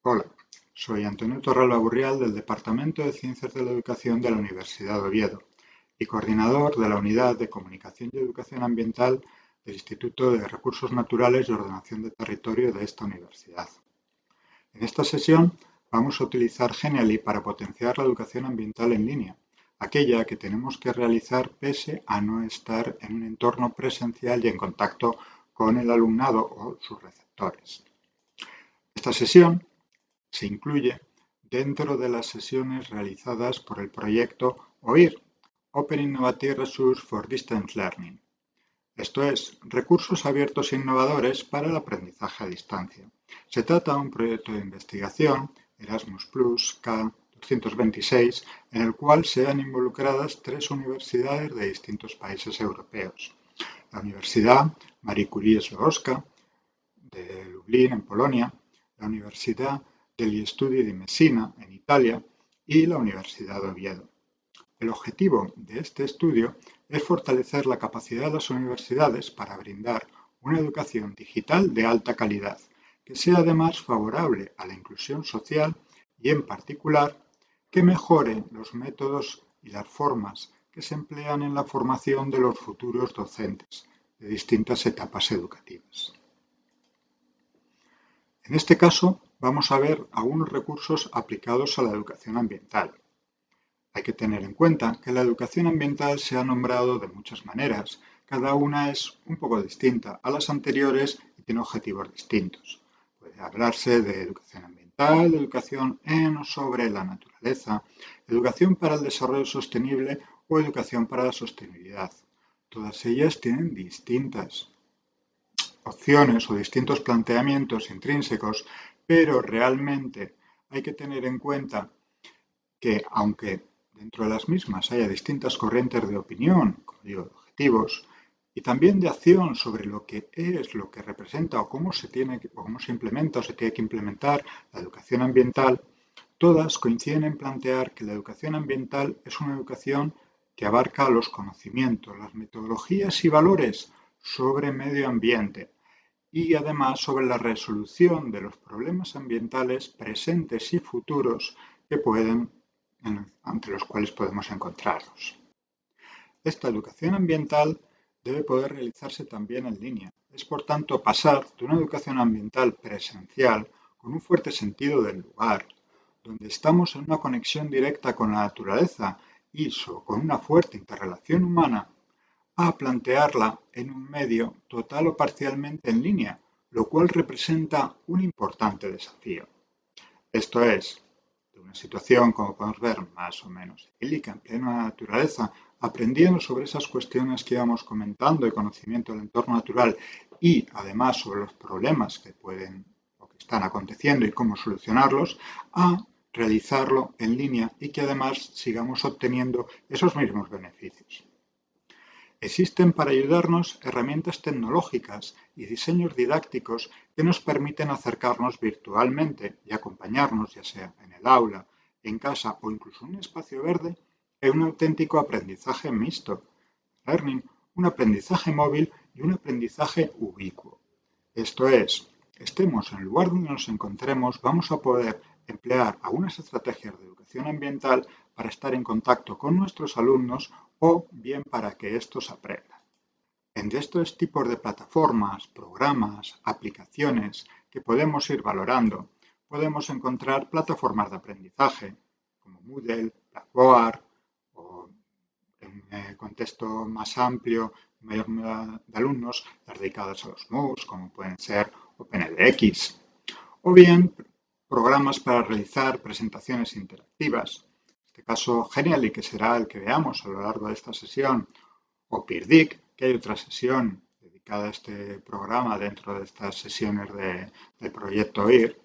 Hola, soy Antonio Torralba Burrial del Departamento de Ciencias de la Educación de la Universidad de Oviedo y coordinador de la Unidad de Comunicación y Educación Ambiental del Instituto de Recursos Naturales y Ordenación de Territorio de esta universidad. En esta sesión vamos a utilizar Genially para potenciar la educación ambiental en línea, aquella que tenemos que realizar pese a no estar en un entorno presencial y en contacto con el alumnado o sus receptores. Esta sesión se incluye dentro de las sesiones realizadas por el proyecto OIR, Open Innovative Resource for Distance Learning. Esto es, recursos abiertos e innovadores para el aprendizaje a distancia. Se trata de un proyecto de investigación, Erasmus Plus K226, en el cual se han involucradas 3 universidades de distintos países europeos. La Universidad Marie Curie Sklodowska de Lublin, en Polonia, la Universidad degli Studi di Messina, en Italia, y la Universidad de Oviedo. El objetivo de este estudio es fortalecer la capacidad de las universidades para brindar una educación digital de alta calidad, que sea además favorable a la inclusión social y, en particular, que mejore los métodos y las formas que se emplean en la formación de los futuros docentes de distintas etapas educativas. En este caso, vamos a ver algunos recursos aplicados a la educación ambiental. Hay que tener en cuenta que la educación ambiental se ha nombrado de muchas maneras. Cada una es un poco distinta a las anteriores y tiene objetivos distintos. Puede hablarse de educación ambiental, de educación en o sobre la naturaleza, educación para el desarrollo sostenible o educación para la sostenibilidad. Todas ellas tienen distintas opciones o distintos planteamientos intrínsecos, pero realmente hay que tener en cuenta que aunque dentro de las mismas haya distintas corrientes de opinión, como digo, de objetivos, y también de acción sobre lo que es, lo que representa o cómo se implementa o se tiene que implementar la educación ambiental, todas coinciden en plantear que la educación ambiental es una educación que abarca los conocimientos, las metodologías y valores sobre medio ambiente, y además sobre la resolución de los problemas ambientales presentes y futuros que ante los cuales podemos encontrarnos. Esta educación ambiental debe poder realizarse también en línea. Es, por tanto, pasar de una educación ambiental presencial con un fuerte sentido del lugar, donde estamos en una conexión directa con la naturaleza y con una fuerte interrelación humana, a plantearla en un medio total o parcialmente en línea, lo cual representa un importante desafío. Esto es, de una situación, como podemos ver, más o menos idílica, en plena naturaleza, aprendiendo sobre esas cuestiones que íbamos comentando, de conocimiento del entorno natural y, además, sobre los problemas que pueden o que están aconteciendo y cómo solucionarlos, a realizarlo en línea y que además sigamos obteniendo esos mismos beneficios. Existen para ayudarnos herramientas tecnológicas y diseños didácticos que nos permiten acercarnos virtualmente y acompañarnos, ya sea en el aula, en casa o incluso en un espacio verde, en un auténtico aprendizaje mixto, learning, un aprendizaje móvil y un aprendizaje ubicuo. Esto es, estemos en el lugar donde nos encontremos, vamos a poder emplear algunas estrategias de educación ambiental para estar en contacto con nuestros alumnos o bien para que estos aprendan. En estos tipos de plataformas, programas, aplicaciones que podemos ir valorando, podemos encontrar plataformas de aprendizaje como Moodle, Blackboard o en un contexto más amplio, mayor número de alumnos, las dedicadas a los MOOCs, como pueden ser OpenEDX, o bien programas para realizar presentaciones interactivas. En este caso, Genially, que será el que veamos a lo largo de esta sesión, o PeerDic, que hay otra sesión dedicada a este programa dentro de estas sesiones del proyecto OIR.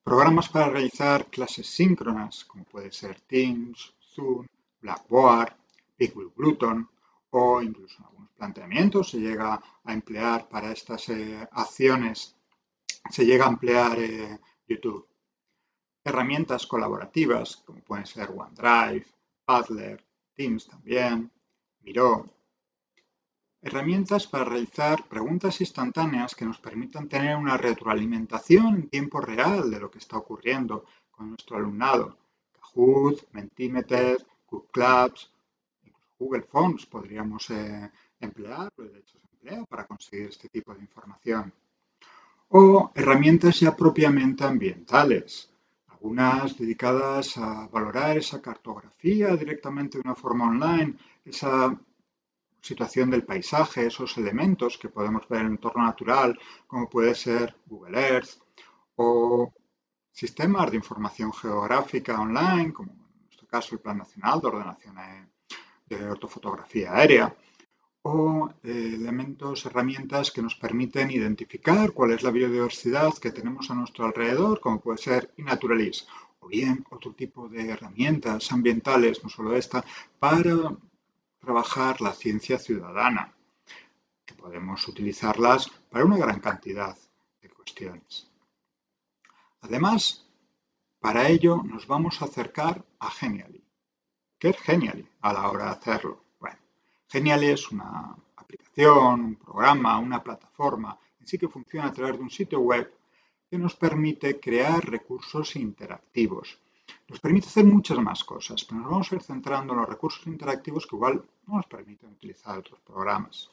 Programas para realizar clases síncronas, como puede ser Teams, Zoom, Blackboard, Bigwig-Bruton, o incluso en algunos planteamientos se llega a emplear para estas acciones, se llega a emplear YouTube. Herramientas colaborativas, como pueden ser OneDrive, Padlet, Teams también, Miro. Herramientas para realizar preguntas instantáneas que nos permitan tener una retroalimentación en tiempo real de lo que está ocurriendo con nuestro alumnado. Kahoot, Mentimeter, Google Claps, incluso Google Forms podríamos emplear, pues de hecho se emplea para conseguir este tipo de información. O herramientas ya propiamente ambientales, algunas dedicadas a valorar esa cartografía directamente de una forma online, esa situación del paisaje, esos elementos que podemos ver en el entorno natural, como puede ser Google Earth, o sistemas de información geográfica online, como en nuestro caso el Plan Nacional de Ordenación de Ortofotografía Aérea, o elementos, herramientas que nos permiten identificar cuál es la biodiversidad que tenemos a nuestro alrededor, como puede ser iNaturalist, o bien otro tipo de herramientas ambientales, no solo esta, para trabajar la ciencia ciudadana, que podemos utilizarlas para una gran cantidad de cuestiones. Además, para ello nos vamos a acercar a Genially. ¿Qué es Genially a la hora de hacerlo? Bueno, Genially es una aplicación, un programa, una plataforma en sí que funciona a través de un sitio web que nos permite crear recursos interactivos. Nos permite hacer muchas más cosas, pero nos vamos a ir centrando en los recursos interactivos que igual no nos permiten utilizar otros programas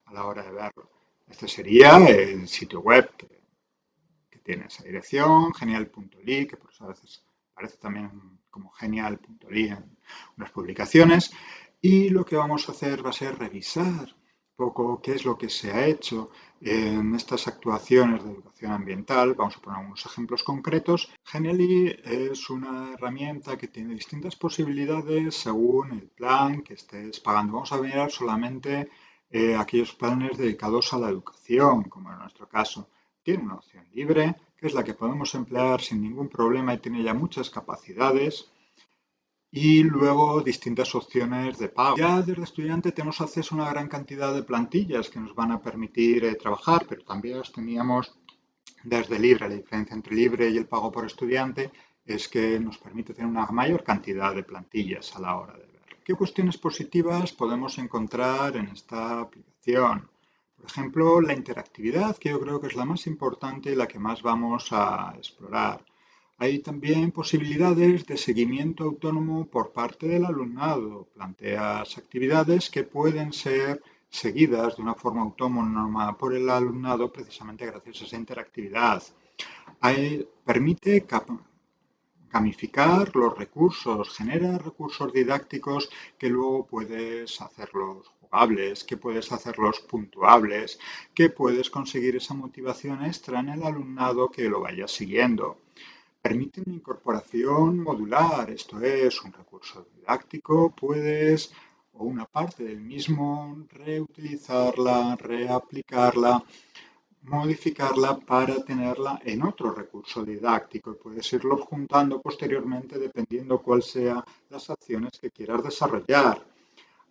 a la hora de verlo. Este sería el sitio web que tiene esa dirección, genial.ly, que por eso a veces aparece también como genial.ly en unas publicaciones. Y lo que vamos a hacer va a ser revisar un poco qué es lo que se ha hecho en estas actuaciones de educación ambiental. Vamos a poner algunos ejemplos concretos. Genially es una herramienta que tiene distintas posibilidades según el plan que estés pagando. Vamos a mirar solamente aquellos planes dedicados a la educación, como en nuestro caso. Tiene una opción libre, que es la que podemos emplear sin ningún problema y tiene ya muchas capacidades. Y luego distintas opciones de pago. Ya desde estudiante tenemos acceso a una gran cantidad de plantillas que nos van a permitir trabajar, pero también las teníamos desde libre. La diferencia entre libre y el pago por estudiante es que nos permite tener una mayor cantidad de plantillas a la hora de ver. ¿Qué cuestiones positivas podemos encontrar en esta aplicación? Por ejemplo, la interactividad, que yo creo que es la más importante y la que más vamos a explorar. Hay también posibilidades de seguimiento autónomo por parte del alumnado. Planteas actividades que pueden ser seguidas de una forma autónoma por el alumnado precisamente gracias a esa interactividad. Permite gamificar los recursos, genera recursos didácticos que luego puedes hacerlos jugables, que puedes hacerlos puntuables, que puedes conseguir esa motivación extra en el alumnado que lo vaya siguiendo. Permite una incorporación modular, esto es, un recurso didáctico, puedes, o una parte del mismo, reutilizarla, reaplicarla, modificarla para tenerla en otro recurso didáctico y puedes irlos juntando posteriormente dependiendo cuál sean las acciones que quieras desarrollar.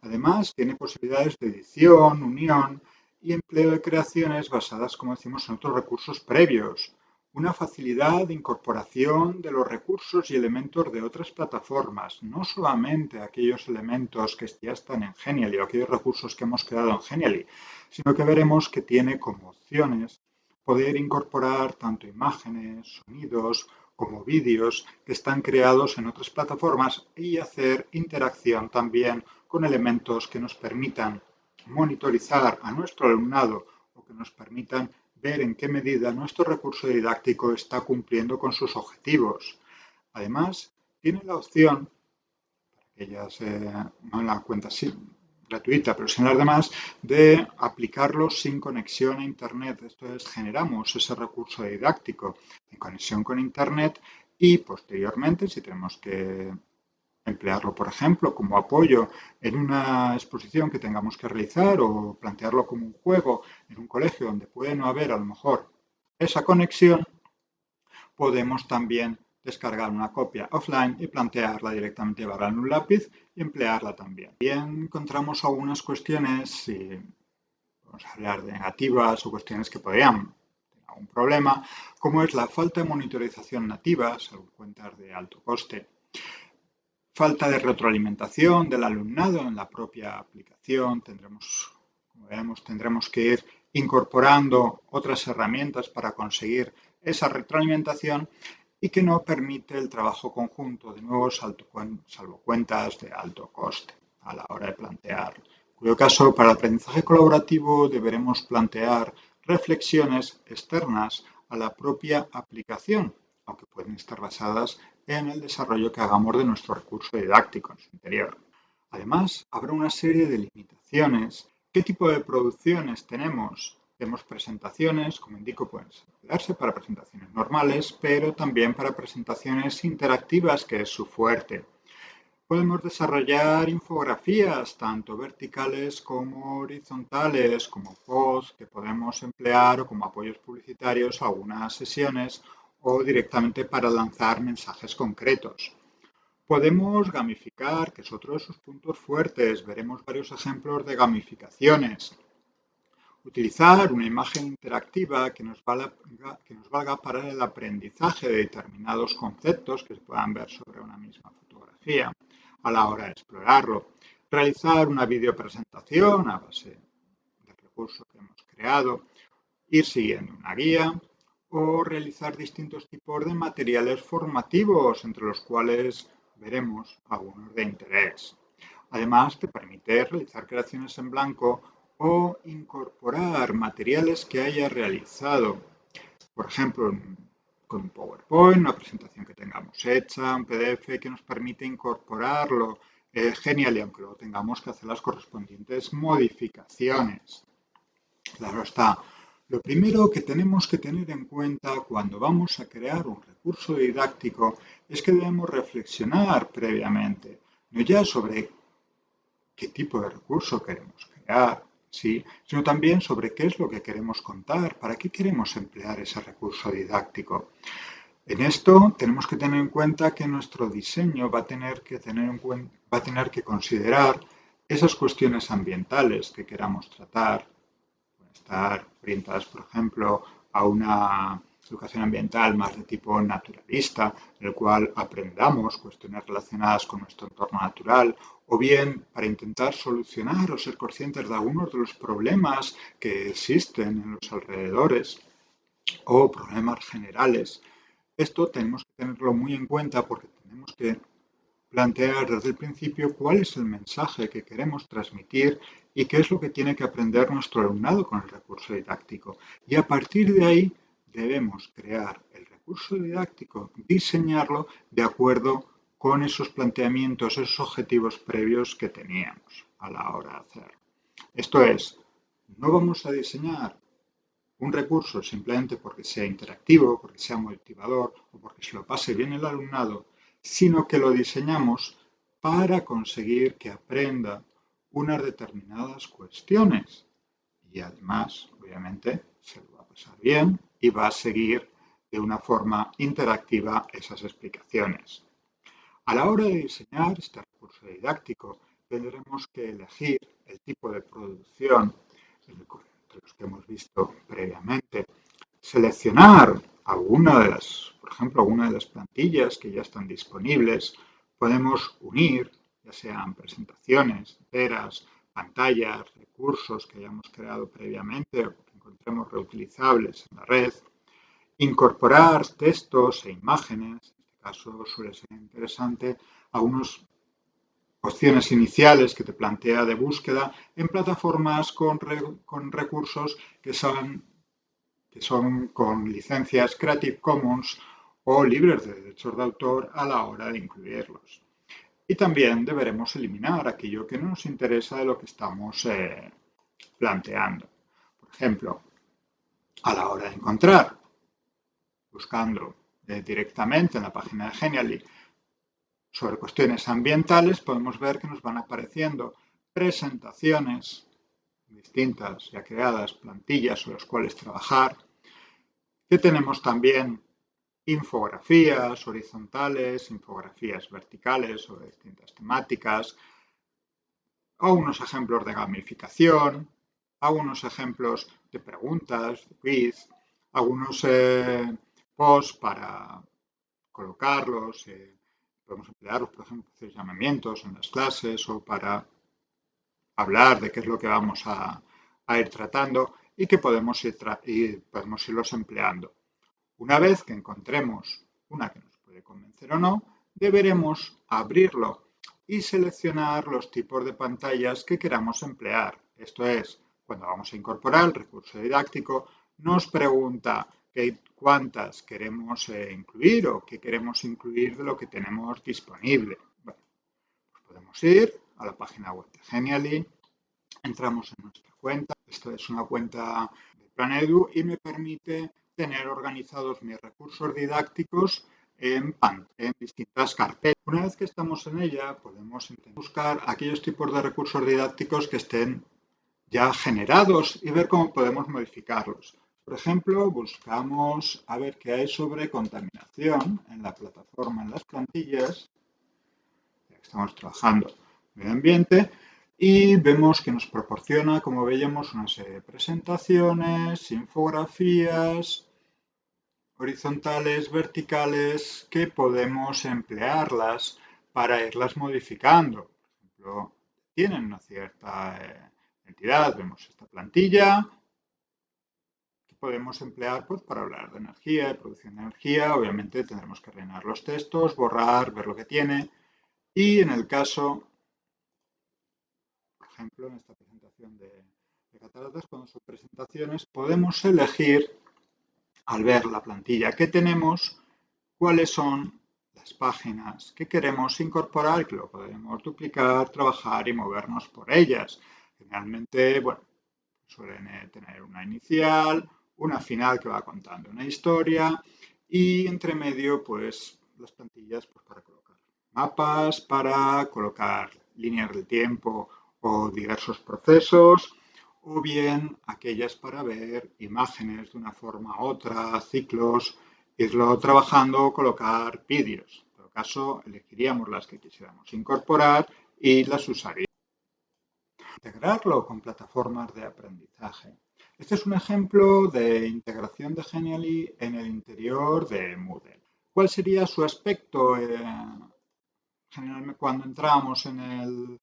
Además, tiene posibilidades de edición, unión y empleo de creaciones basadas, como decimos, en otros recursos previos. Una facilidad de incorporación de los recursos y elementos de otras plataformas, no solamente aquellos elementos que ya están en Genially o aquellos recursos que hemos creado en Genially, sino que veremos que tiene como opciones poder incorporar tanto imágenes, sonidos como vídeos que están creados en otras plataformas y hacer interacción también con elementos que nos permitan monitorizar a nuestro alumnado o que nos permitan ver en qué medida nuestro recurso didáctico está cumpliendo con sus objetivos. Además, tiene la opción, para aquellas no en la cuenta gratuita, pero sin las demás, de aplicarlos sin conexión a Internet. Esto es, generamos ese recurso didáctico en conexión con Internet y posteriormente, si tenemos que emplearlo, por ejemplo, como apoyo en una exposición que tengamos que realizar o plantearlo como un juego en un colegio donde puede no haber a lo mejor esa conexión, podemos también descargar una copia offline y plantearla directamente, llevarla en un lápiz y emplearla también. Bien, encontramos algunas cuestiones, si vamos a hablar de negativas o cuestiones que podrían tener algún problema, como es la falta de monitorización nativa, según cuentas de alto coste, falta de retroalimentación del alumnado en la propia aplicación. Tendremos, Como veremos, tendremos que ir incorporando otras herramientas para conseguir esa retroalimentación y que no permite el trabajo conjunto de nuevos salvocuentas de alto coste a la hora de plantear. En cuyo caso, para el aprendizaje colaborativo deberemos plantear reflexiones externas a la propia aplicación, aunque pueden estar basadas en el desarrollo que hagamos de nuestro recurso didáctico en su interior. Además, habrá una serie de limitaciones. ¿Qué tipo de producciones tenemos? Tenemos presentaciones, como indico, pueden darse para presentaciones normales, pero también para presentaciones interactivas, que es su fuerte. Podemos desarrollar infografías, tanto verticales como horizontales, como posts que podemos emplear o como apoyos publicitarios a algunas sesiones o directamente para lanzar mensajes concretos. Podemos gamificar, que es otro de sus puntos fuertes. Veremos varios ejemplos de gamificaciones. Utilizar una imagen interactiva que nos valga para el aprendizaje de determinados conceptos que se puedan ver sobre una misma fotografía a la hora de explorarlo. Realizar una videopresentación a base del recurso que hemos creado. Ir siguiendo una guía o realizar distintos tipos de materiales formativos, entre los cuales veremos algunos de interés. Además, te permite realizar creaciones en blanco o incorporar materiales que hayas realizado. Por ejemplo, con un PowerPoint, una presentación que tengamos hecha, un PDF que nos permite incorporarlo. Genial, y aunque luego tengamos que hacer las correspondientes modificaciones. Claro está. Lo primero que tenemos que tener en cuenta cuando vamos a crear un recurso didáctico es que debemos reflexionar previamente, no ya sobre qué tipo de recurso queremos crear, sí, sino también sobre qué es lo que queremos contar, para qué queremos emplear ese recurso didáctico. En esto tenemos que tener en cuenta que nuestro diseño va a tener que considerar esas cuestiones ambientales que queramos tratar. Estar orientadas, por ejemplo, a una educación ambiental más de tipo naturalista, en el cual aprendamos cuestiones relacionadas con nuestro entorno natural, o bien para intentar solucionar o ser conscientes de algunos de los problemas que existen en los alrededores o problemas generales. Esto tenemos que tenerlo muy en cuenta porque tenemos que plantear desde el principio cuál es el mensaje que queremos transmitir y qué es lo que tiene que aprender nuestro alumnado con el recurso didáctico. Y a partir de ahí debemos crear el recurso didáctico, diseñarlo de acuerdo con esos planteamientos, esos objetivos previos que teníamos a la hora de hacerlo. Esto es, no vamos a diseñar un recurso simplemente porque sea interactivo, porque sea motivador o porque se lo pase bien el alumnado, sino que lo diseñamos para conseguir que aprenda unas determinadas cuestiones. Y además, obviamente, se lo va a pasar bien y va a seguir de una forma interactiva esas explicaciones. A la hora de diseñar este recurso didáctico, tendremos que elegir el tipo de producción entre los que hemos visto previamente, seleccionar por ejemplo, alguna de las plantillas que ya están disponibles. Podemos unir, ya sean presentaciones enteras, pantallas, recursos que hayamos creado previamente o que encontremos reutilizables en la red. Incorporar textos e imágenes, en este caso suele ser interesante, algunas opciones iniciales que te plantea de búsqueda en plataformas con recursos que son con licencias Creative Commons o libres de derechos de autor a la hora de incluirlos. Y también deberemos eliminar aquello que no nos interesa de lo que estamos planteando. Por ejemplo, a la hora de encontrar, buscando directamente en la página de Genially sobre cuestiones ambientales, podemos ver que nos van apareciendo presentaciones distintas ya creadas, plantillas sobre las cuales trabajar, que tenemos también infografías horizontales, infografías verticales sobre distintas temáticas, algunos ejemplos de gamificación, algunos ejemplos de preguntas, de quiz, algunos posts para colocarlos, podemos emplearlos, por ejemplo, para hacer llamamientos en las clases o para hablar de qué es lo que vamos a a ir tratando y que podemos irlos empleando. Una vez que encontremos una que nos puede convencer o no, deberemos abrirlo y seleccionar los tipos de pantallas que queramos emplear. Esto es, cuando vamos a incorporar el recurso didáctico, nos pregunta cuántas queremos incluir o qué queremos incluir de lo que tenemos disponible. Bueno, pues podemos ir a la página web de Genially, entramos en nuestra cuenta. Esta es una cuenta de PlanEdu y me permite tener organizados mis recursos didácticos en distintas carpetas. Una vez que estamos en ella, podemos buscar aquellos tipos de recursos didácticos que estén ya generados y ver cómo podemos modificarlos. Por ejemplo, buscamos a ver qué hay sobre contaminación en la plataforma, en las plantillas. Estamos trabajando medio ambiente y vemos que nos proporciona, como veíamos, una serie de presentaciones, infografías horizontales, verticales, que podemos emplearlas para irlas modificando. Por ejemplo, tienen una cierta entidad. Vemos esta plantilla que podemos emplear pues, para hablar de energía, de producción de energía. Obviamente tendremos que rellenar los textos, borrar, ver lo que tiene. Y en el caso, por ejemplo, en esta presentación de cataratas, cuando son presentaciones, podemos elegir, al ver la plantilla que tenemos, cuáles son las páginas que queremos incorporar, que lo podemos duplicar, trabajar y movernos por ellas. Generalmente, bueno, suelen tener una inicial, una final que va contando una historia y entre medio, pues, las plantillas pues, para colocar mapas, para colocar líneas de tiempo o diversos procesos, o bien aquellas para ver imágenes de una forma u otra, ciclos, irlo trabajando o colocar vídeos. En todo caso, elegiríamos las que quisiéramos incorporar y las usaríamos. Integrarlo con plataformas de aprendizaje. Este es un ejemplo de integración de Genially en el interior de Moodle. ¿Cuál sería su aspecto generalmente cuando entramos en el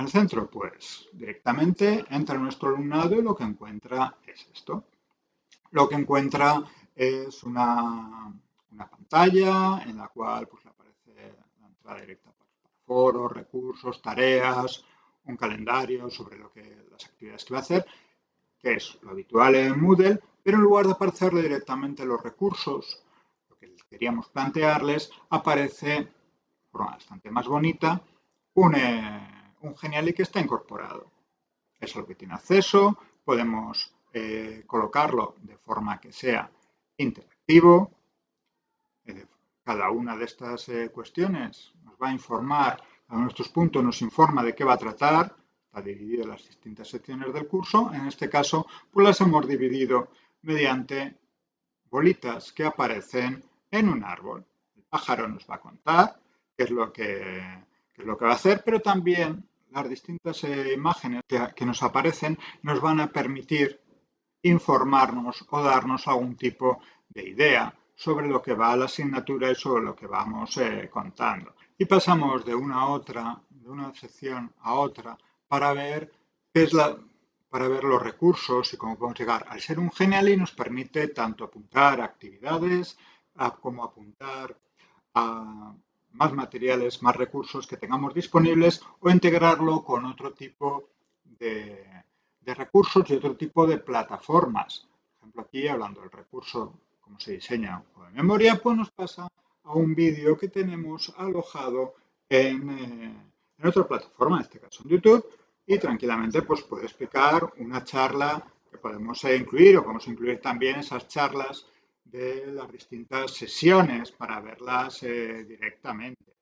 centro? Pues directamente entra nuestro alumnado y lo que encuentra es esto. Lo que encuentra es una pantalla en la cual pues, le aparece la entrada directa para foros, recursos, tareas, un calendario sobre las actividades que va a hacer, que es lo habitual en Moodle, pero en lugar de aparecerle directamente los recursos, lo que queríamos plantearles, aparece de forma bastante más bonita un Genially que está incorporado. Es lo que tiene acceso, podemos colocarlo de forma que sea interactivo. Cada una de estas cuestiones nos va a informar, a nuestros puntos nos informa de qué va a tratar. Está dividido en las distintas secciones del curso. En este caso, pues las hemos dividido mediante bolitas que aparecen en un árbol. El pájaro nos va a contar qué es lo que va a hacer, pero también las distintas imágenes que nos aparecen nos van a permitir informarnos o darnos algún tipo de idea sobre lo que va a la asignatura y sobre lo que vamos contando. Y pasamos de una a otra, de una sección a otra, para ver los recursos y cómo podemos llegar. Al ser un Genially nos permite tanto apuntar a actividades como apuntar a más materiales, más recursos que tengamos disponibles o integrarlo con otro tipo de recursos y otro tipo de plataformas. Por ejemplo, aquí hablando del recurso, cómo se diseña un juego de memoria, pues nos pasa a un vídeo que tenemos alojado en otra plataforma, en este caso en YouTube, y tranquilamente pues puede explicar una charla que podemos incluir o podemos incluir también esas charlas de las distintas sesiones para verlas directamente.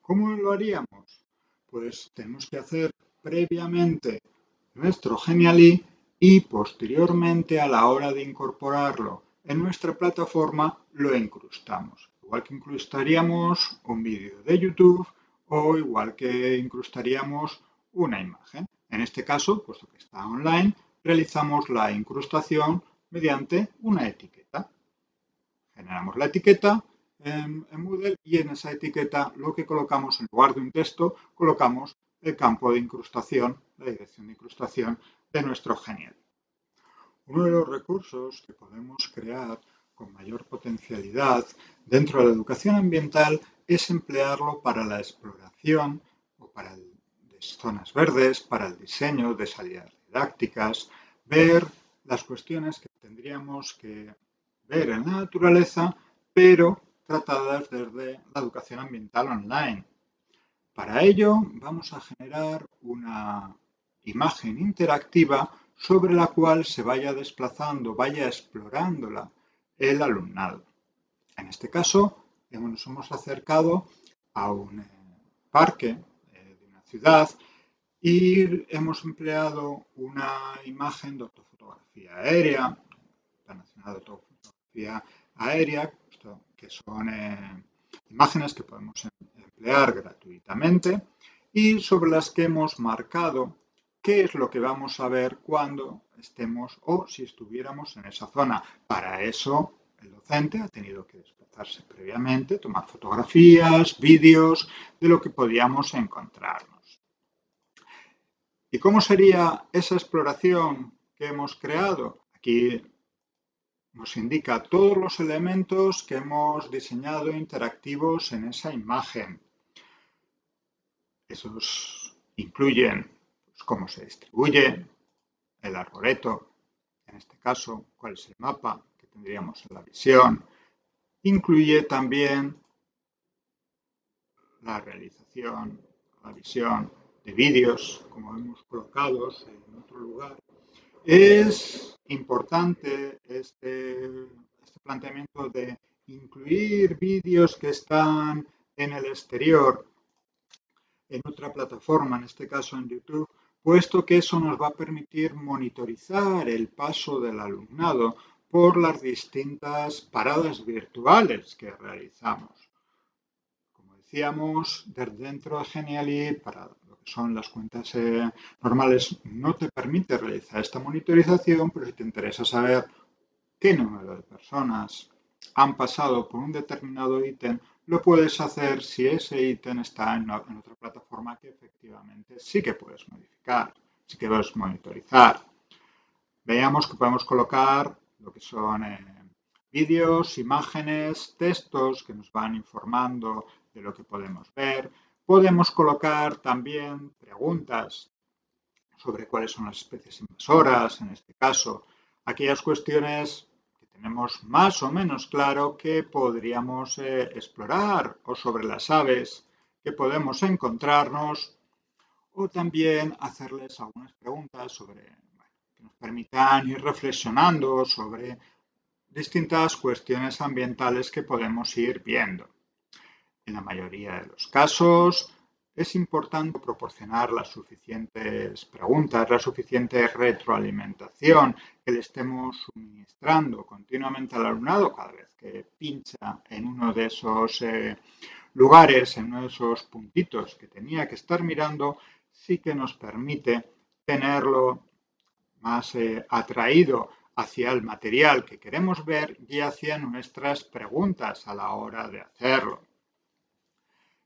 ¿Cómo lo haríamos? Pues tenemos que hacer previamente nuestro Genially y posteriormente a la hora de incorporarlo en nuestra plataforma lo incrustamos. Igual que incrustaríamos un vídeo de YouTube o igual que incrustaríamos una imagen. En este caso, puesto que está online, realizamos la incrustación mediante una etiqueta. Generamos la etiqueta en Moodle y en esa etiqueta lo que colocamos en lugar de un texto, colocamos el campo de incrustación, la dirección de incrustación de nuestro Genial. Uno de los recursos que podemos crear con mayor potencialidad dentro de la educación ambiental es emplearlo para la exploración o para zonas verdes, para el diseño de salidas didácticas, ver las cuestiones que tendríamos que ver en la naturaleza, pero tratadas desde la educación ambiental online. Para ello vamos a generar una imagen interactiva sobre la cual se vaya desplazando, vaya explorándola el alumnado. En este caso, nos hemos acercado a un parque de una ciudad y hemos empleado una imagen de ortofotografía aérea, Plan Nacional de Ortofotografía Aérea, que son imágenes que podemos emplear gratuitamente y sobre las que hemos marcado qué es lo que vamos a ver cuando estemos o si estuviéramos en esa zona. Para eso, el docente ha tenido que desplazarse previamente, tomar fotografías, vídeos de lo que podíamos encontrarnos. ¿Y cómo sería esa exploración que hemos creado? Aquí nos indica todos los elementos que hemos diseñado interactivos en esa imagen. Esos incluyen cómo se distribuye el arboreto, en este caso, cuál es el mapa que tendríamos en la visión. Incluye también la realización, la visión de vídeos, como vemos colocados en otro lugar. Es importante este planteamiento de incluir vídeos que están en el exterior, en otra plataforma, en este caso en YouTube, puesto que eso nos va a permitir monitorizar el paso del alumnado por las distintas paradas virtuales que realizamos. Como decíamos, desde dentro de Genially, para lo que son las cuentas normales, no te permite realizar esta monitorización, pero si te interesa saber qué número de personas han pasado por un determinado ítem, lo puedes hacer si ese ítem está en otra plataforma que efectivamente sí que puedes modificar, sí que puedes monitorizar. Veamos que podemos colocar lo que son vídeos, imágenes, textos que nos van informando de lo que podemos ver. Podemos colocar también preguntas sobre cuáles son las especies invasoras, en este caso, aquellas cuestiones que tenemos más o menos claro que podríamos explorar, o sobre las aves que podemos encontrarnos, o también hacerles algunas preguntas que nos permitan ir reflexionando sobre distintas cuestiones ambientales que podemos ir viendo. En la mayoría de los casos, es importante proporcionar las suficientes preguntas, la suficiente retroalimentación que le estemos suministrando continuamente al alumnado cada vez que pincha en uno de esos lugares, en uno de esos puntitos que tenía que estar mirando, sí que nos permite tenerlo más atraído hacia el material que queremos ver y hacia nuestras preguntas a la hora de hacerlo.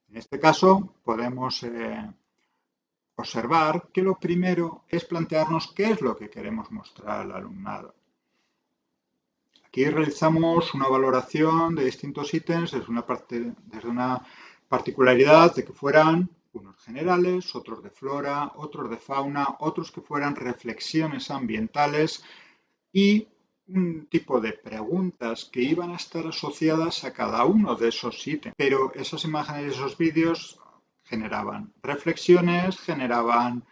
En este caso, podemos observar que lo primero es plantearnos qué es lo que queremos mostrar al alumnado. Aquí realizamos una valoración de distintos ítems desde una particularidad de que fueran unos generales, otros de flora, otros de fauna, otros que fueran reflexiones ambientales y un tipo de preguntas que iban a estar asociadas a cada uno de esos ítems. Pero esas imágenes y esos vídeos generaban reflexiones, generaban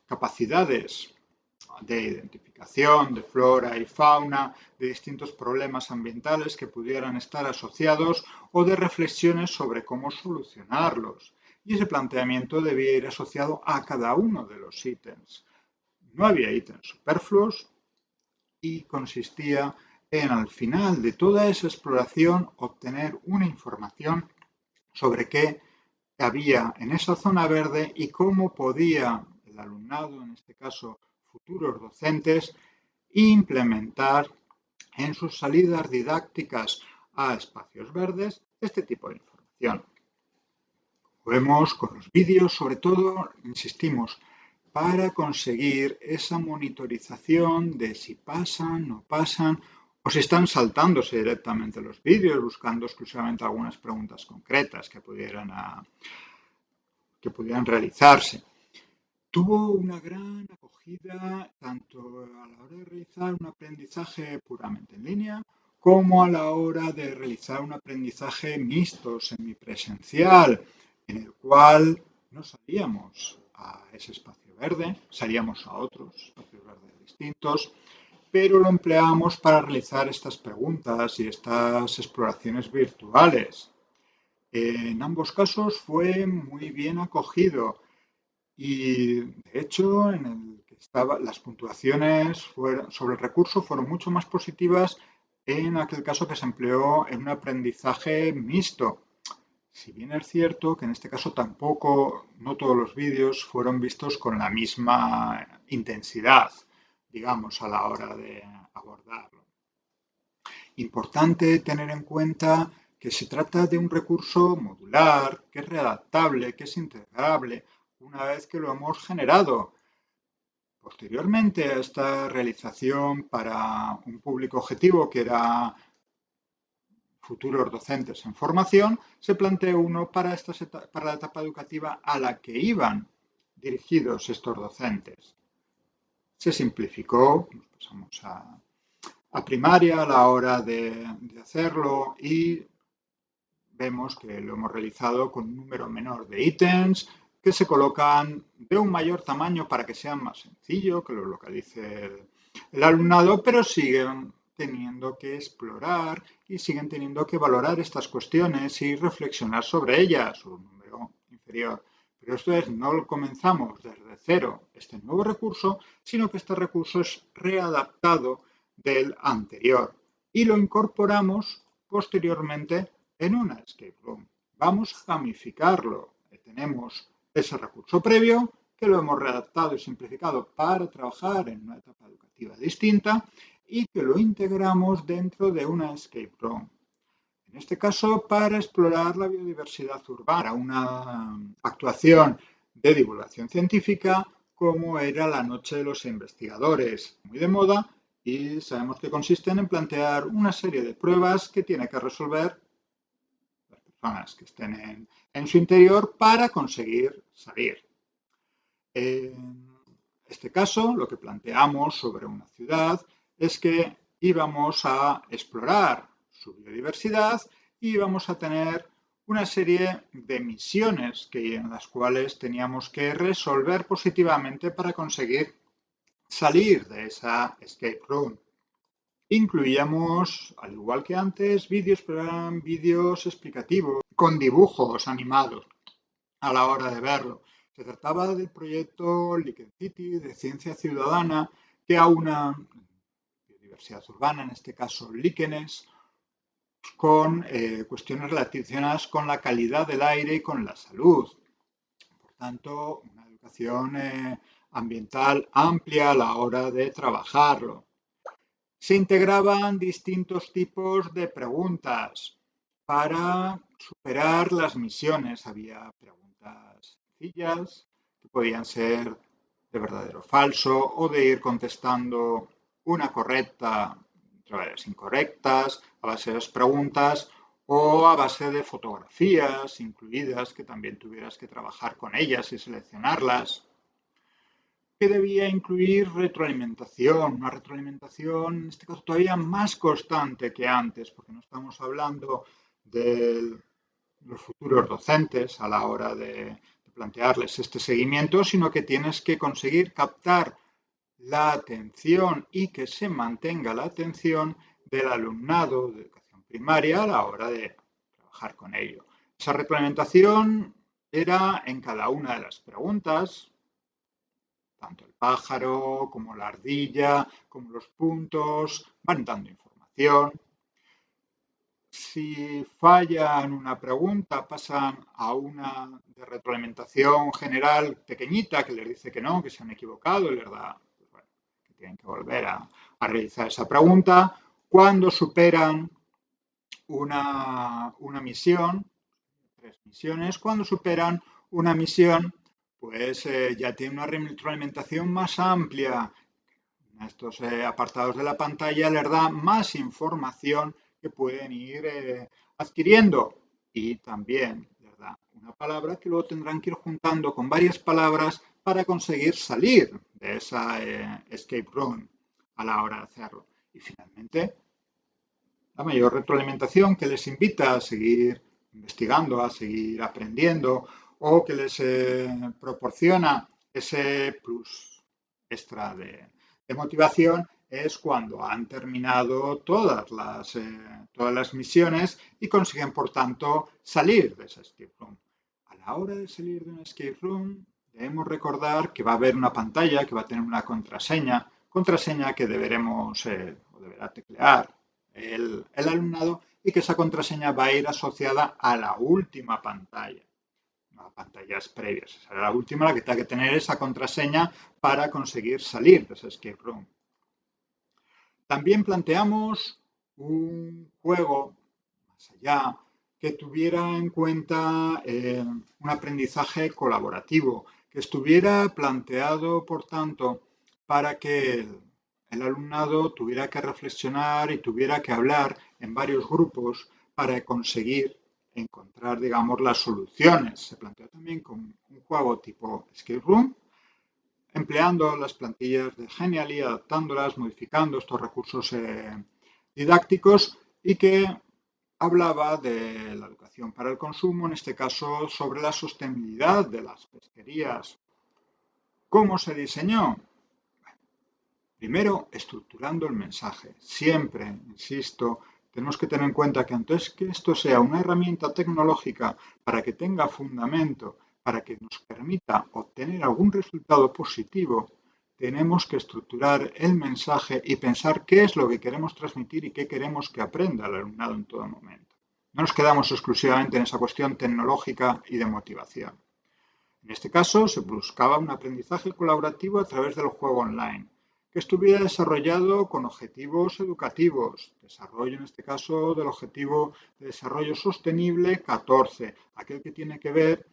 capacidades de identificación de flora y fauna, de distintos problemas ambientales que pudieran estar asociados o de reflexiones sobre cómo solucionarlos. Y ese planteamiento debía ir asociado a cada uno de los ítems. No había ítems superfluos y consistía en, al final de toda esa exploración, obtener una información sobre qué había en esa zona verde y cómo podía el alumnado, en este caso futuros docentes, implementar en sus salidas didácticas a espacios verdes este tipo de información. Lo vemos con los vídeos, sobre todo, insistimos, para conseguir esa monitorización de si pasan, no pasan o si están saltándose directamente los vídeos, buscando exclusivamente algunas preguntas concretas que pudieran realizarse. Tuvo una gran acogida tanto a la hora de realizar un aprendizaje puramente en línea como a la hora de realizar un aprendizaje mixto, semipresencial, en el cual no salíamos a ese espacio verde, salíamos a otros espacios verdes distintos, pero lo empleamos para realizar estas preguntas y estas exploraciones virtuales. En ambos casos fue muy bien acogido y, de hecho, en el que las puntuaciones sobre el recurso fueron mucho más positivas en aquel caso que se empleó en un aprendizaje mixto. Si bien es cierto que en este caso tampoco, no todos los vídeos fueron vistos con la misma intensidad, digamos, a la hora de abordarlo. Importante tener en cuenta que se trata de un recurso modular, que es readaptable, que es integrable una vez que lo hemos generado. Posteriormente a esta realización para un público objetivo que era futuros docentes en formación, se planteó uno para la etapa educativa a la que iban dirigidos estos docentes. Se simplificó, pasamos a primaria a la hora de hacerlo y vemos que lo hemos realizado con un número menor de ítems que se colocan de un mayor tamaño para que sea más sencillo, que lo localice el alumnado, pero siguen teniendo que explorar y siguen teniendo que valorar estas cuestiones y reflexionar sobre ellas, un número inferior. Pero esto es, no comenzamos desde cero este nuevo recurso, sino que este recurso es readaptado del anterior y lo incorporamos posteriormente en una escape room. Vamos a gamificarlo. Tenemos ese recurso previo que lo hemos redactado y simplificado para trabajar en una etapa educativa distinta y que lo integramos dentro de una escape room. En este caso, para explorar la biodiversidad urbana, una actuación de divulgación científica como era la Noche de los Investigadores, muy de moda, y sabemos que consisten en plantear una serie de pruebas que tiene que resolver las personas que estén en su interior para conseguir salir. En este caso, lo que planteamos sobre una ciudad es que íbamos a explorar su biodiversidad y íbamos a tener una serie de misiones en las cuales teníamos que resolver positivamente para conseguir salir de esa escape room. Incluíamos, al igual que antes, vídeos, pero eran vídeos explicativos, con dibujos animados a la hora de verlo. Se trataba del proyecto Lichen City de ciencia ciudadana que aúna biodiversidad urbana, en este caso líquenes, con cuestiones relacionadas con la calidad del aire y con la salud. Por tanto, una educación ambiental amplia a la hora de trabajarlo. Se integraban distintos tipos de preguntas para superar las misiones. Había preguntas sencillas que podían ser de verdadero o falso o de ir contestando una correcta entre varias incorrectas a base de las preguntas o a base de fotografías incluidas que también tuvieras que trabajar con ellas y seleccionarlas, que debía incluir retroalimentación, una retroalimentación en este caso todavía más constante que antes, porque no estamos hablando de los futuros docentes a la hora de plantearles este seguimiento, sino que tienes que conseguir captar la atención y que se mantenga la atención del alumnado de educación primaria a la hora de trabajar con ello. Esa retroalimentación era en cada una de las preguntas, tanto el pájaro como la ardilla, como los puntos, van dando información. Si fallan una pregunta, pasan a una de retroalimentación general pequeñita que les dice que no, que se han equivocado y les da que tienen que volver a realizar esa pregunta. Cuando superan una misión, 3 misiones. Cuando superan una misión, pues ya tiene una retroalimentación más amplia. Estos apartados de la pantalla les da más información que pueden ir adquiriendo y también les da una palabra que luego tendrán que ir juntando con varias palabras para conseguir salir de esa escape room a la hora de hacerlo. Y finalmente, la mayor retroalimentación que les invita a seguir investigando, a seguir aprendiendo o que les proporciona ese plus extra de motivación es cuando han terminado todas las misiones y consiguen, por tanto, salir de esa escape room. A la hora de salir de una escape room, debemos recordar que va a haber una pantalla que va a tener una contraseña que deberemos o deberá teclear el alumnado y que esa contraseña va a ir asociada a la última pantalla. A pantallas previas. Será la última la que tenga que tener esa contraseña para conseguir salir de ese escape room. También planteamos un juego más allá que tuviera en cuenta un aprendizaje colaborativo, que estuviera planteado, por tanto, para que el alumnado tuviera que reflexionar y tuviera que hablar en varios grupos para conseguir encontrar, digamos, las soluciones. Se planteó también con un juego tipo escape room, empleando las plantillas de Genially, adaptándolas, modificando estos recursos didácticos y que hablaba de la educación para el consumo, en este caso sobre la sostenibilidad de las pesquerías. ¿Cómo se diseñó? Primero, estructurando el mensaje. Siempre, insisto, tenemos que tener en cuenta que antes que esto sea una herramienta tecnológica para que tenga fundamento, para que nos permita obtener algún resultado positivo, tenemos que estructurar el mensaje y pensar qué es lo que queremos transmitir y qué queremos que aprenda el alumnado en todo momento. No nos quedamos exclusivamente en esa cuestión tecnológica y de motivación. En este caso, se buscaba un aprendizaje colaborativo a través del juego online, que estuviera desarrollado con objetivos educativos, desarrollo en este caso del objetivo de desarrollo sostenible 14, aquel que tiene que ver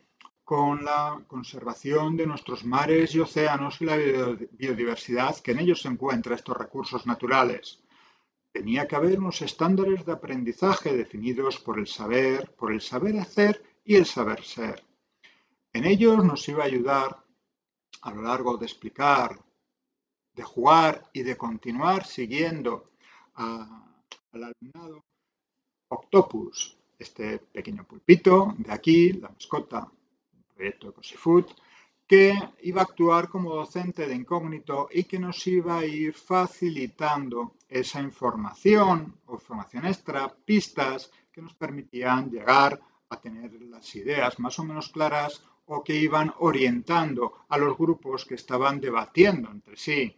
con la conservación de nuestros mares y océanos y la biodiversidad que en ellos se encuentran estos recursos naturales. Tenía que haber unos estándares de aprendizaje definidos por el saber hacer y el saber ser. En ellos nos iba a ayudar a lo largo de explicar, de jugar y de continuar siguiendo al alumnado Octopus, este pequeño pulpito de aquí, la mascota del proyecto Ecosifood, que iba a actuar como docente de incógnito y que nos iba a ir facilitando esa información o información extra, pistas que nos permitían llegar a tener las ideas más o menos claras o que iban orientando a los grupos que estaban debatiendo entre sí.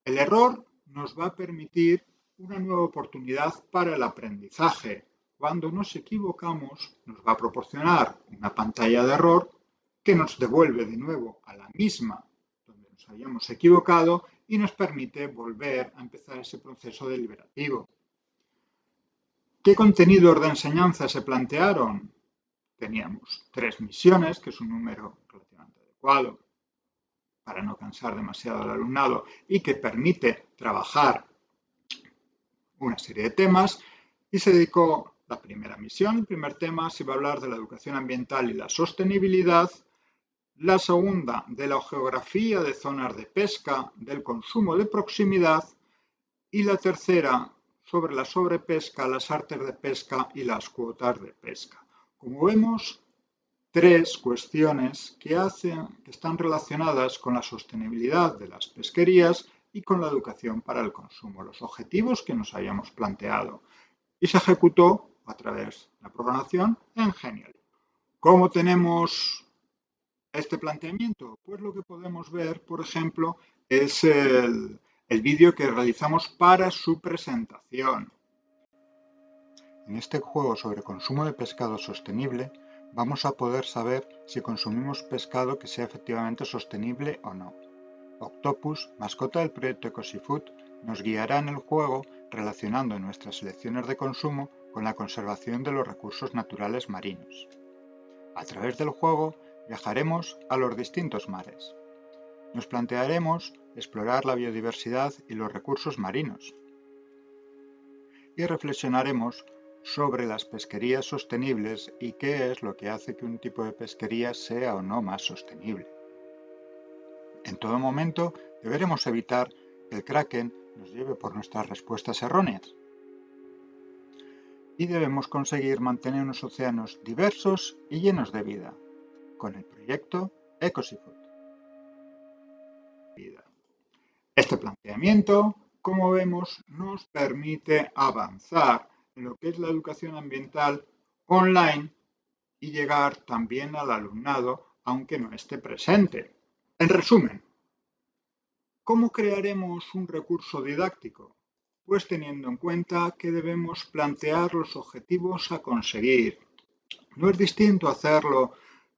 El error nos va a permitir una nueva oportunidad para el aprendizaje. Cuando nos equivocamos, nos va a proporcionar una pantalla de error que nos devuelve de nuevo a la misma donde nos habíamos equivocado y nos permite volver a empezar ese proceso deliberativo. ¿Qué contenidos de enseñanza se plantearon? Teníamos 3 misiones, que es un número relativamente adecuado para no cansar demasiado al alumnado y que permite trabajar una serie de temas, y se dedicó la primera misión, el primer tema se va a hablar de la educación ambiental y la sostenibilidad, la segunda de la geografía de zonas de pesca, del consumo de proximidad y la tercera sobre la sobrepesca, las artes de pesca y las cuotas de pesca. Como vemos, 3 cuestiones que están relacionadas con la sostenibilidad de las pesquerías y con la educación para el consumo, los objetivos que nos habíamos planteado. Y se ejecutó a través de la programación en Genially. ¿Cómo tenemos este planteamiento? Pues lo que podemos ver, por ejemplo, es el vídeo que realizamos para su presentación. En este juego sobre consumo de pescado sostenible, vamos a poder saber si consumimos pescado que sea efectivamente sostenible o no. Octopus, mascota del proyecto Ecosifood, nos guiará en el juego relacionando nuestras elecciones de consumo con la conservación de los recursos naturales marinos. A través del juego viajaremos a los distintos mares. Nos plantearemos explorar la biodiversidad y los recursos marinos. Y reflexionaremos sobre las pesquerías sostenibles y qué es lo que hace que un tipo de pesquería sea o no más sostenible. En todo momento deberemos evitar que el kraken nos lleve por nuestras respuestas erróneas. Y debemos conseguir mantener unos océanos diversos y llenos de vida, con el proyecto EcoSeafood. Este planteamiento, como vemos, nos permite avanzar en lo que es la educación ambiental online y llegar también al alumnado, aunque no esté presente. En resumen, ¿cómo crearemos un recurso didáctico? Pues teniendo en cuenta que debemos plantear los objetivos a conseguir. No es distinto hacerlo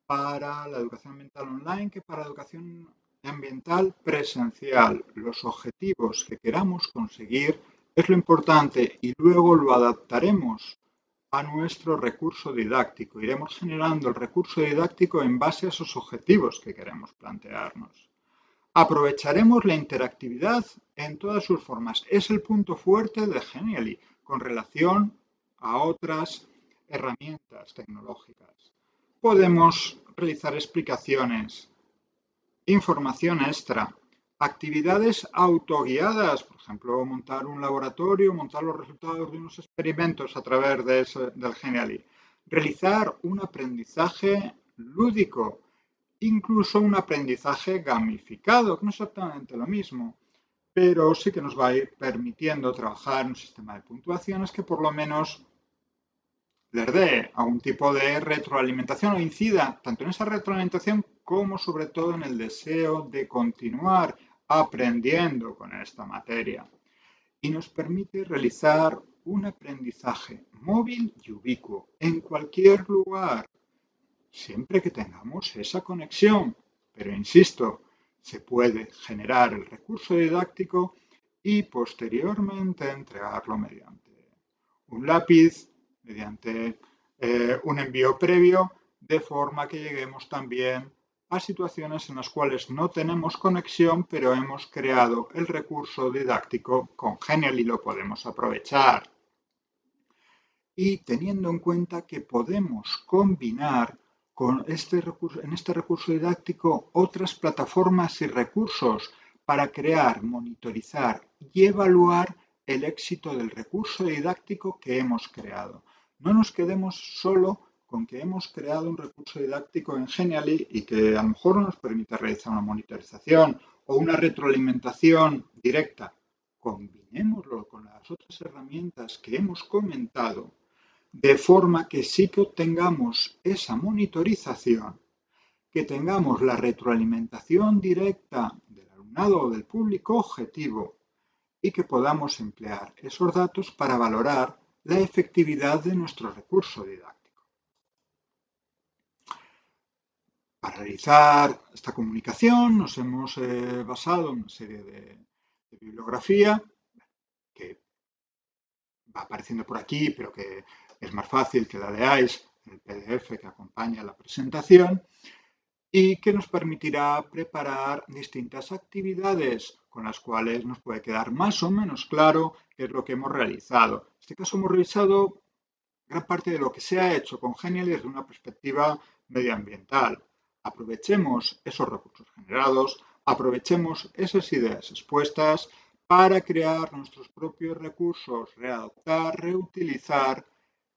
para la educación ambiental online que para la educación ambiental presencial. Los objetivos que queramos conseguir es lo importante y luego lo adaptaremos a nuestro recurso didáctico. Iremos generando el recurso didáctico en base a esos objetivos que queremos plantearnos. Aprovecharemos la interactividad en todas sus formas. Es el punto fuerte de Genially con relación a otras herramientas tecnológicas. Podemos realizar explicaciones, información extra, actividades autoguiadas, por ejemplo, montar un laboratorio, montar los resultados de unos experimentos a través del Genially, realizar un aprendizaje lúdico, incluso un aprendizaje gamificado, que no es exactamente lo mismo, pero sí que nos va a ir permitiendo trabajar en un sistema de puntuaciones que por lo menos les dé algún tipo de retroalimentación o incida tanto en esa retroalimentación como sobre todo en el deseo de continuar aprendiendo con esta materia. Y nos permite realizar un aprendizaje móvil y ubicuo en cualquier lugar, siempre que tengamos esa conexión. Pero insisto, se puede generar el recurso didáctico y posteriormente entregarlo mediante un lápiz, mediante un envío previo, de forma que lleguemos también a situaciones en las cuales no tenemos conexión, pero hemos creado el recurso didáctico con Genially y lo podemos aprovechar. Y teniendo en cuenta que podemos combinar en este recurso didáctico otras plataformas y recursos para crear, monitorizar y evaluar el éxito del recurso didáctico que hemos creado. No nos quedemos solo con que hemos creado un recurso didáctico en Genially y que a lo mejor nos permite realizar una monitorización o una retroalimentación directa. Combinémoslo con las otras herramientas que hemos comentado de forma que sí que obtengamos esa monitorización, que tengamos la retroalimentación directa del alumnado o del público objetivo y que podamos emplear esos datos para valorar la efectividad de nuestro recurso didáctico. Para realizar esta comunicación nos hemos basado en una serie de bibliografía que va apareciendo por aquí, pero que es más fácil que la leáis en el PDF que acompaña la presentación y que nos permitirá preparar distintas actividades con las cuales nos puede quedar más o menos claro qué es lo que hemos realizado. En este caso hemos revisado gran parte de lo que se ha hecho con Genially desde una perspectiva medioambiental. Aprovechemos esos recursos generados, aprovechemos esas ideas expuestas para crear nuestros propios recursos, readaptar, reutilizar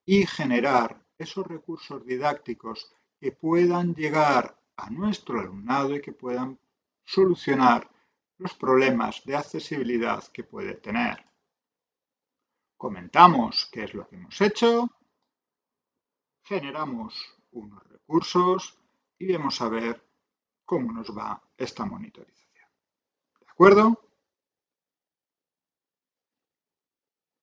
y generar esos recursos didácticos que puedan llegar a nuestro alumnado y que puedan solucionar los problemas de accesibilidad que puede tener. Comentamos qué es lo que hemos hecho, generamos unos recursos y vamos a ver cómo nos va esta monitorización. ¿De acuerdo?